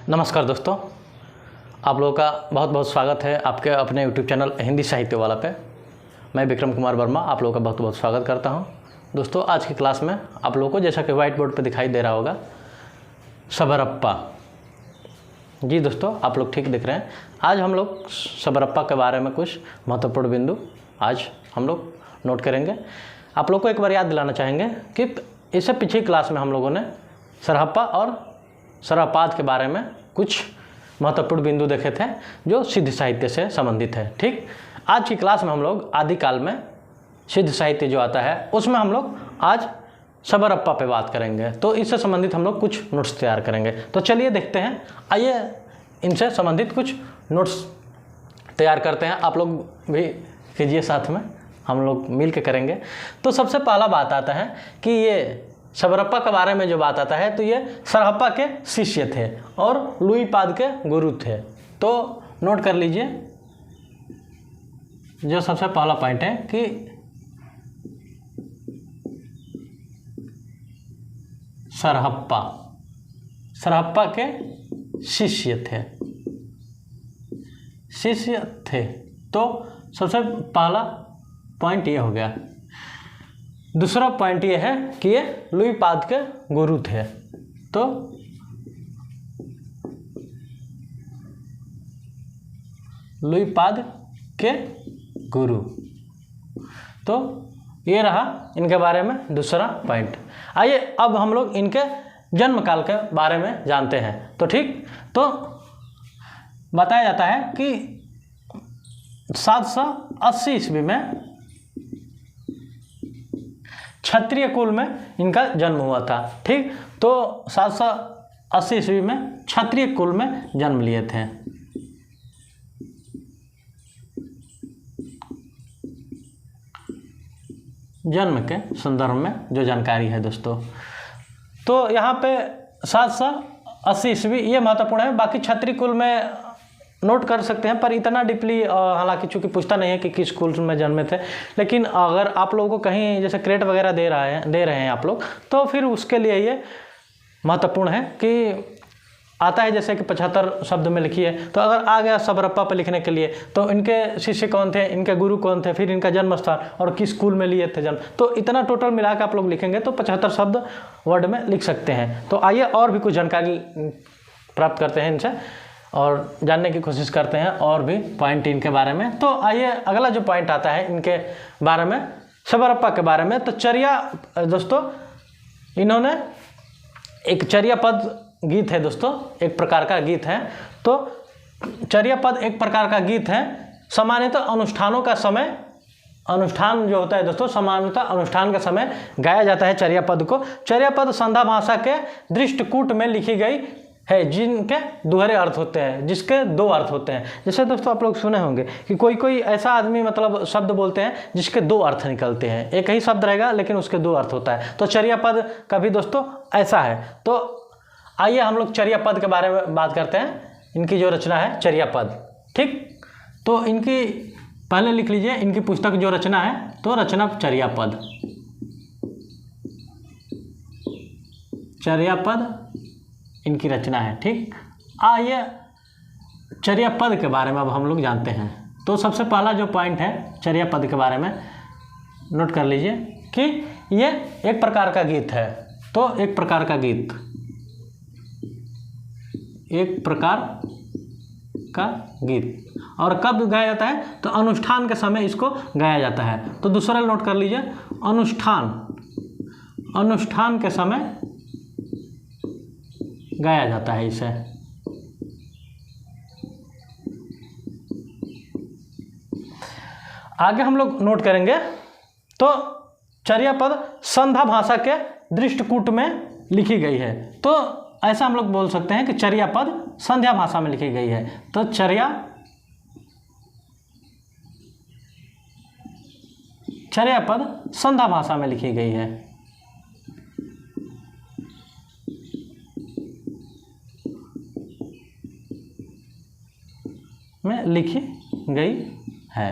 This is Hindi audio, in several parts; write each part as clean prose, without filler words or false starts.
नमस्कार दोस्तों, आप लोगों का बहुत बहुत स्वागत है आपके अपने YouTube चैनल हिंदी साहित्य वाला पे। मैं विक्रम कुमार वर्मा आप लोगों का बहुत बहुत स्वागत करता हूं। दोस्तों, आज की क्लास में आप लोगों को जैसा कि व्हाइट बोर्ड पे दिखाई दे रहा होगा, शबरप्पा। जी दोस्तों, आप लोग ठीक दिख रहे हैं। आज हम लोग शबरप्पा के बारे में कुछ महत्वपूर्ण बिंदु आज हम लोग नोट करेंगे। आप लोग को एक बार याद दिलाना चाहेंगे कि इससे पिछली क्लास में हम लोगों ने सरहप्पा और सरहपाद के बारे में कुछ महत्वपूर्ण बिंदु देखे थे जो सिद्ध साहित्य से संबंधित है। ठीक, आज की क्लास में हम लोग आदिकाल में सिद्ध साहित्य जो आता है उसमें हम लोग आज शबरप्पा पे बात करेंगे। तो इससे संबंधित हम लोग कुछ नोट्स तैयार करेंगे। तो चलिए देखते हैं, आइए इनसे संबंधित कुछ नोट्स तैयार करते हैं। आप लोग भी कीजिए, साथ में हम लोग मिल के करेंगे। तो सबसे पहला बात आता है कि ये शबरप्पा के बारे में जो बात आता है तो ये सरहप्पा के शिष्य थे और लुईपाद के गुरु थे। तो नोट कर लीजिए, जो सबसे पहला पॉइंट है कि सरहप्पा के शिष्य थे। तो सबसे पहला पॉइंट ये हो गया। दूसरा पॉइंट ये है कि ये लुईपाद के गुरु थे। तो लुईपाद के गुरु, तो ये रहा इनके बारे में दूसरा पॉइंट। आइए अब हम लोग इनके जन्म काल के बारे में जानते हैं। तो ठीक, तो बताया जाता है कि 780 ईस्वी में क्षत्रिय कुल में इनका जन्म हुआ था। ठीक, तो 780 ईस्वी में क्षत्रिय कुल में जन्म लिए थे। जन्म के संदर्भ में जो जानकारी है दोस्तों, तो यहाँ पे 780 ईस्वी ये महत्वपूर्ण है। बाकी क्षत्रिय कुल में नोट कर सकते हैं, पर इतना डीपली हालांकि चूंकि पूछता नहीं है कि किस कुल में जन्मे थे। लेकिन अगर आप लोगों को कहीं जैसे क्रेट वगैरह दे रहे हैं आप लोग, तो फिर उसके लिए ये महत्वपूर्ण है कि आता है जैसे कि 75 शब्द में लिखिए। तो अगर आ गया शबरप्पा पर लिखने के लिए, तो इनके शिष्य कौन थे, इनके गुरु कौन थे, फिर इनका जन्म स्थान और किस स्कूल में लिए थे जन्म, तो इतना टोटल मिला के आप लोग लिखेंगे तो 75 शब्द वर्ड में लिख सकते हैं। तो आइए और भी कुछ जानकारी प्राप्त करते हैं इनसे और जानने की कोशिश करते हैं और भी पॉइंट इनके बारे में। तो आइए अगला जो पॉइंट आता है इनके बारे में, शबरप्पा के बारे में। तो चर्या दोस्तों, इन्होंने एक चर्या पद गीत है दोस्तों, एक प्रकार का गीत है। तो चर्या पद एक प्रकार का गीत है। सामान्यतः अनुष्ठानों का समय, अनुष्ठान जो होता है दोस्तों, सामान्यतः अनुष्ठान का समय गाया जाता है चर्या पद को। चर्या पद संध्या भाषा के दृष्टकूट में लिखी गई है, जिनके दोहरे अर्थ होते हैं, जिसके दो अर्थ होते हैं। जैसे दोस्तों आप लोग सुने होंगे कि कोई ऐसा आदमी मतलब शब्द बोलते हैं जिसके दो अर्थ निकलते हैं। एक ही शब्द रहेगा लेकिन उसके दो अर्थ होता है। तो चर्या पद का भी दोस्तों ऐसा है। तो आइए हम लोग चर्या पद के बारे में बात करते हैं। इनकी जो रचना है चर्या पद, ठीक, तो इनकी पहले लिख लीजिए इनकी पुस्तक जो रचना है, तो रचना चर्या पद, चर्या पद इनकी रचना है। ठीक, आइए चर्या पद के बारे में अब हम लोग जानते हैं। तो सबसे पहला जो पॉइंट है चर्या पद के बारे में नोट कर लीजिए कि ये एक प्रकार का गीत है। तो एक प्रकार का गीत, एक प्रकार का गीत, और कब गाया जाता है, तो अनुष्ठान के समय इसको गाया जाता है। तो दूसरा नोट कर लीजिए, अनुष्ठान के समय गाया जाता है इसे। आगे हम लोग नोट करेंगे, तो चर्या पद संध्या भाषा के दृष्टकूट में लिखी गई है। तो ऐसा हम लोग बोल सकते हैं कि चर्या पद संध्या भाषा में लिखी गई है। तो चर्या पद संध्या भाषा में लिखी गई है। में लिखी गई है।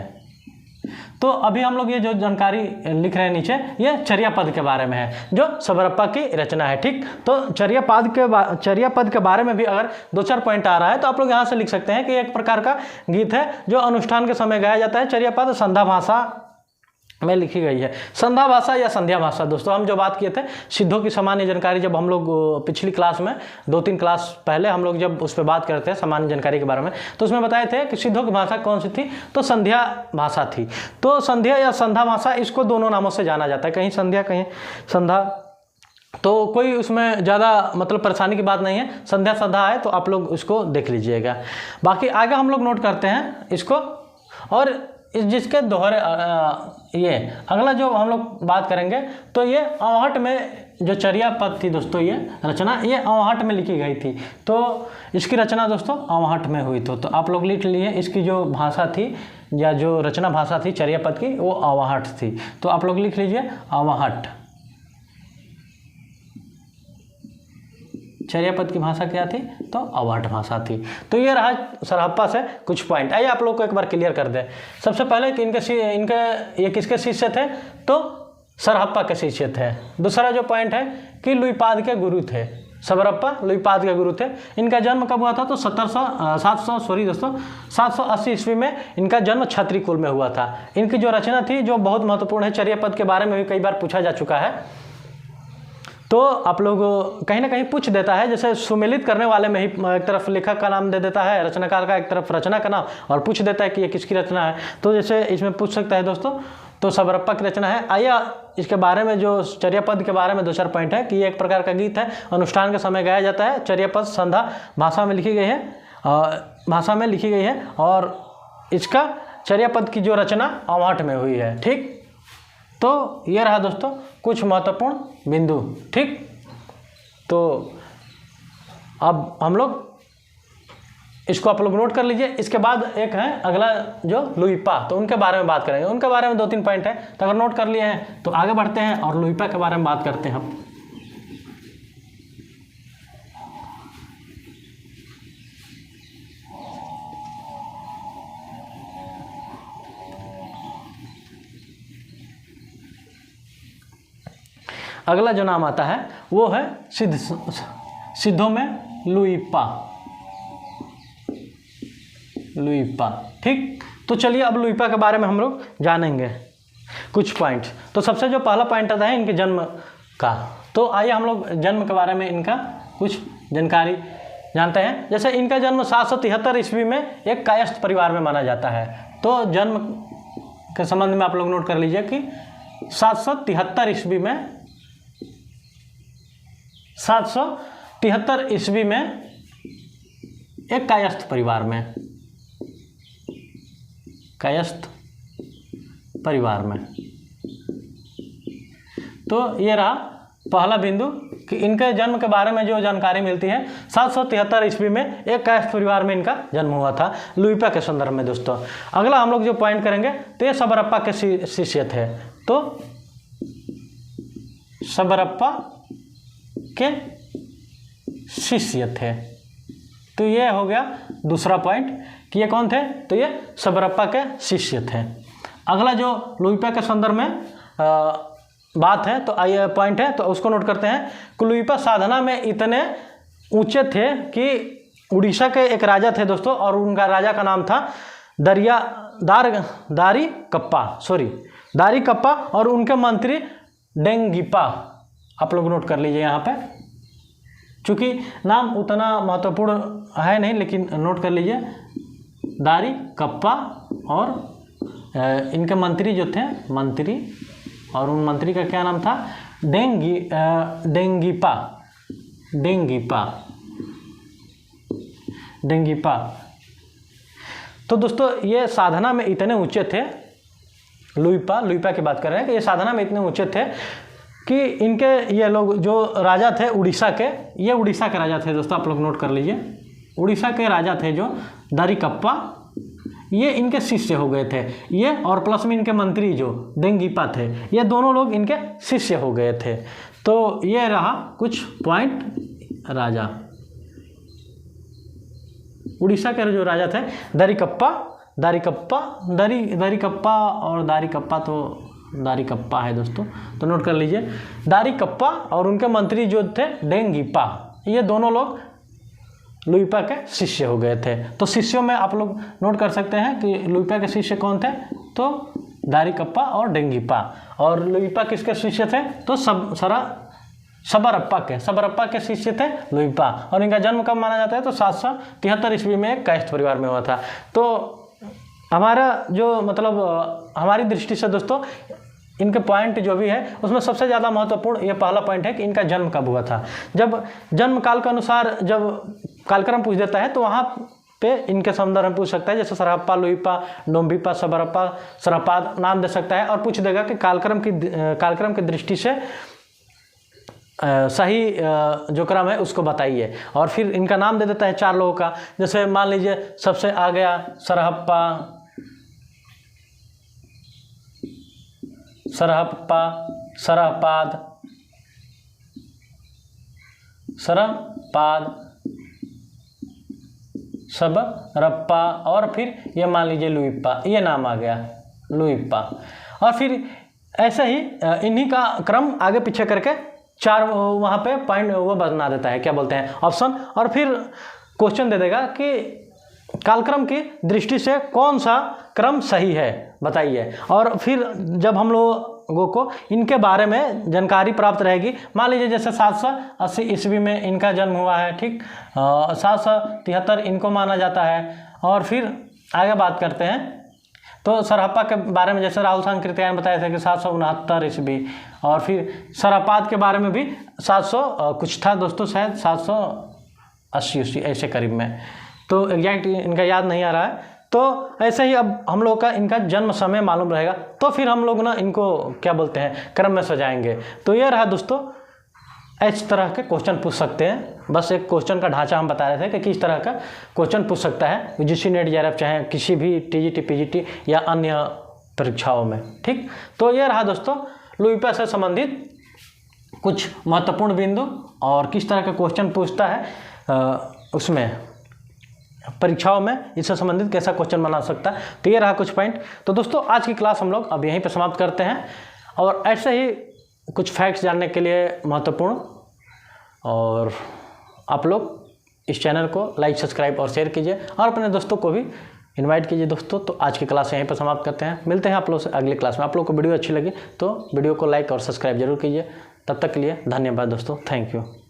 तो अभी हम लोग ये जो जानकारी लिख रहे हैं नीचे, ये चर्या पद के बारे में है, जो सबरप्पा की रचना है। ठीक, तो चर्या पद के बारे में भी अगर 2-4 पॉइंट आ रहा है तो आप लोग यहाँ से लिख सकते हैं कि एक प्रकार का गीत है जो अनुष्ठान के समय गाया जाता है। चर्या पद संध्या भाषा में लिखी गई है। संध्या भाषा या संध्या भाषा, दोस्तों हम जो बात किए थे सिद्धों की सामान्य जानकारी, जब हम लोग पिछली क्लास में 2-3 क्लास पहले हम लोग जब उस पर बात करते हैं सामान्य जानकारी के बारे में, तो उसमें बताए थे कि सिद्धों की भाषा कौन सी थी, तो संध्या भाषा थी। तो संध्या या संध्या भाषा, इसको दोनों नामों से जाना जाता है, कहीं संध्या कहीं संध्या, तो कोई उसमें ज़्यादा मतलब परेशानी की बात नहीं है। संध्या संध्या है तो आप लोग उसको देख लीजिएगा। बाकी आगे हम लोग नोट करते हैं इसको, और जिसके दोहरे ये अगला जो हम लोग बात करेंगे, तो ये अवहट में जो चर्या पद थी दोस्तों, ये रचना ये अवहट में लिखी गई थी। तो इसकी रचना दोस्तों अवहट में हुई। तो आप लोग लिख लिए, इसकी जो भाषा थी या जो रचना भाषा थी चर्या पद की, वो अवहट थी। तो आप लोग लिख लीजिए अवहट। चर्या पद की भाषा क्या थी, तो अवहट भाषा थी। तो ये रहा सरहप्पा से कुछ पॉइंट। आइए आप लोग को एक बार क्लियर कर दें। सबसे पहले कि इनके ये किसके शिष्य थे, तो सरहप्पा के शिष्य थे। दूसरा जो पॉइंट है कि लुइपाद के गुरु थे, सबरप्पा लुइपाद के गुरु थे। इनका जन्म कब हुआ था, तो 780 ईस्वी में इनका जन्म क्षत्रिय कुल में हुआ था। इनकी जो रचना थी जो बहुत महत्वपूर्ण है, चर्या पद के बारे में भी कई बार पूछा जा चुका है, तो आप लोग कहीं ना कहीं पूछ देता है। जैसे सुमेलित करने वाले में ही एक तरफ लेखक का नाम दे देता है, रचनाकार का एक तरफ रचना का नाम, और पूछ देता है कि ये किसकी रचना है। तो जैसे इसमें पूछ सकता है दोस्तों, तो सबरप्पा की रचना है। आइए इसके बारे में, जो चर्या पद के बारे में 2-4 पॉइंट है कि ये एक प्रकार का गीत है, अनुष्ठान के समय गाया जाता है। चर्या पद संध्या भाषा में लिखी गई है, और इसका चर्या पद की जो रचना अवहट में हुई है। ठीक, तो ये रहा दोस्तों कुछ महत्वपूर्ण बिंदु। ठीक, तो अब हम लोग इसको आप लोग नोट कर लीजिए। इसके बाद एक है अगला जो लुइपा, तो उनके बारे में बात करेंगे। उनके बारे में 2-3 पॉइंट है, तो अगर नोट कर लिए हैं तो आगे बढ़ते हैं और लुइपा के बारे में बात करते हैं हम। अगला जो नाम आता है वो है सिद्धों में लुइपा। ठीक, तो चलिए अब लुइपा के बारे में हम लोग जानेंगे कुछ पॉइंट। तो सबसे जो पहला पॉइंट आता है इनके जन्म का, तो आइए हम लोग जन्म के बारे में इनका कुछ जानकारी जानते हैं। जैसे इनका जन्म 773 ईस्वी में एक कायस्थ परिवार में माना जाता है। तो जन्म के संबंध में आप लोग नोट कर लीजिए कि 773 ईस्वी में 773 ईस्वी में एक कायस्थ परिवार में, तो ये रहा पहला बिंदु कि इनके जन्म के बारे में जो जानकारी मिलती है। 773 ईस्वी में एक कायस्थ परिवार में इनका जन्म हुआ था, लुइपा के संदर्भ में दोस्तों। अगला हम लोग जो पॉइंट करेंगे तो ये सबरप्पा के शिष्य थे। तो सबरप्पा के शिष्य थे, तो ये हो गया दूसरा पॉइंट कि ये कौन थे, तो ये सबरप्पा के शिष्य थे। अगला जो लुइपा के संदर्भ में बात है, तो आइए पॉइंट है, तो उसको नोट करते हैं कि लुइपा साधना में इतने ऊंचे थे कि उड़ीसा के एक राजा थे दोस्तों, और उनका राजा का नाम था दारी कप्पा, और उनके मंत्री डेंगीपा। आप लोग नोट कर लीजिए यहाँ पे, चूँकि नाम उतना महत्वपूर्ण है नहीं, लेकिन नोट कर लीजिए दारी कप्पा, और इनके मंत्री जो थे मंत्री, और उन मंत्री का क्या नाम था, डेंगीपा। तो दोस्तों ये साधना में इतने ऊंचे थे, लुइपा की बात कर रहे हैं कि ये साधना में इतने ऊंचे थे कि इनके ये लोग जो राजा थे उड़ीसा के, ये उड़ीसा के राजा थे दोस्तों, आप लोग नोट कर लीजिए। उड़ीसा के राजा थे जो दारीकप्पा, ये इनके शिष्य हो गए थे ये, और प्लस में इनके मंत्री जो डेंगीपा थे, ये दोनों लोग इनके शिष्य हो गए थे। तो ये रहा कुछ पॉइंट राजा, उड़ीसा के जो राजा थे दारीकप्पा, दारिकप्पा, दारिकप्पा और दारिकप्पा तो दारिकप्पा है दोस्तों, तो नोट कर लीजिए। दारिकप्पा और उनके मंत्री जो थे डेंगीपा, ये दोनों लोग लुइपा के शिष्य हो गए थे। तो शिष्यों में आप लोग नोट कर सकते हैं कि लुइपा के शिष्य कौन थे, तो दारिकप्पा और डेंगीपा। और लुइपा किसके शिष्य थे, तो सबरप्पा के शिष्य थे लुइपा। और इनका जन्म कब माना जाता है, तो 773 ईस्वी में एक कायस्थ परिवार में हुआ था। तो हमारा जो मतलब हमारी दृष्टि से दोस्तों इनके पॉइंट जो भी है उसमें सबसे ज़्यादा महत्वपूर्ण ये पहला पॉइंट है कि इनका जन्म कब हुआ था। जब जन्म काल के अनुसार जब कालक्रम पूछ देता है तो वहाँ पे इनके संदर्भ में पूछ सकता है, जैसे सरहप्पा, लुइपा, डोम्बिपा, सबरप्पा, सरपाद नाम दे सकता है और पूछ देगा कि कालक्रम की दृष्टि से सही जो क्रम है उसको बताइए। और फिर इनका नाम दे देता है 4 लोगों का, जैसे मान लीजिए सबसे आ गया सरहप्पा, सरपाद, सबरप्पा और फिर ये मान लीजिए लुइपा, ये नाम आ गया लुइपा। और फिर ऐसे ही इन्हीं का क्रम आगे पीछे करके 4 वहाँ पे पॉइंट वो बना देता है, क्या बोलते हैं, ऑप्शन। और फिर क्वेश्चन दे देगा कि कालक्रम की दृष्टि से कौन सा क्रम सही है बताइए। और फिर जब हम लोगों को इनके बारे में जानकारी प्राप्त रहेगी, मान लीजिए जैसे 780 ईस्वी में इनका जन्म हुआ है, ठीक, 773 इनको माना जाता है। और फिर आगे बात करते हैं तो सरहप्पा के बारे में जैसे राहुल सांकृत्यायन ने बताया था कि 769 ईस्वी। और फिर सरपाद के बारे में भी 700 कुछ था दोस्तों, शायद 780 ऐसे करीब में, तो एग्जैक्ट इनका याद नहीं आ रहा है। तो ऐसे ही अब हम लोग का इनका जन्म समय मालूम रहेगा तो फिर हम लोग ना इनको क्या बोलते हैं क्रम में सजाएंगे। तो ये रहा दोस्तों, इस तरह के क्वेश्चन पूछ सकते हैं। बस एक क्वेश्चन का ढांचा हम बता रहे थे कि किस तरह का क्वेश्चन पूछ सकता है यूजीसी नेट जेआरएफ, चाहे किसी भी टीजीटी पीजीटी या अन्य परीक्षाओं में, ठीक। तो ये रहा दोस्तों लुइपा से संबंधित कुछ महत्वपूर्ण बिंदु और किस तरह का क्वेश्चन पूछता है उसमें परीक्षाओं में, इससे संबंधित कैसा क्वेश्चन बना सकता है। तो ये रहा कुछ पॉइंट। तो दोस्तों आज की क्लास हम लोग अब यहीं पर समाप्त करते हैं। और ऐसे ही कुछ फैक्ट्स जानने के लिए महत्वपूर्ण, और आप लोग इस चैनल को लाइक, सब्सक्राइब और शेयर कीजिए और अपने दोस्तों को भी इनवाइट कीजिए दोस्तों। तो आज की क्लास यहीं पर समाप्त करते हैं, मिलते हैं आप लोग से अगली क्लास में। आप लोग को वीडियो अच्छी लगी तो वीडियो को लाइक और सब्सक्राइब जरूर कीजिए। तब तक के लिए धन्यवाद दोस्तों, थैंक यू।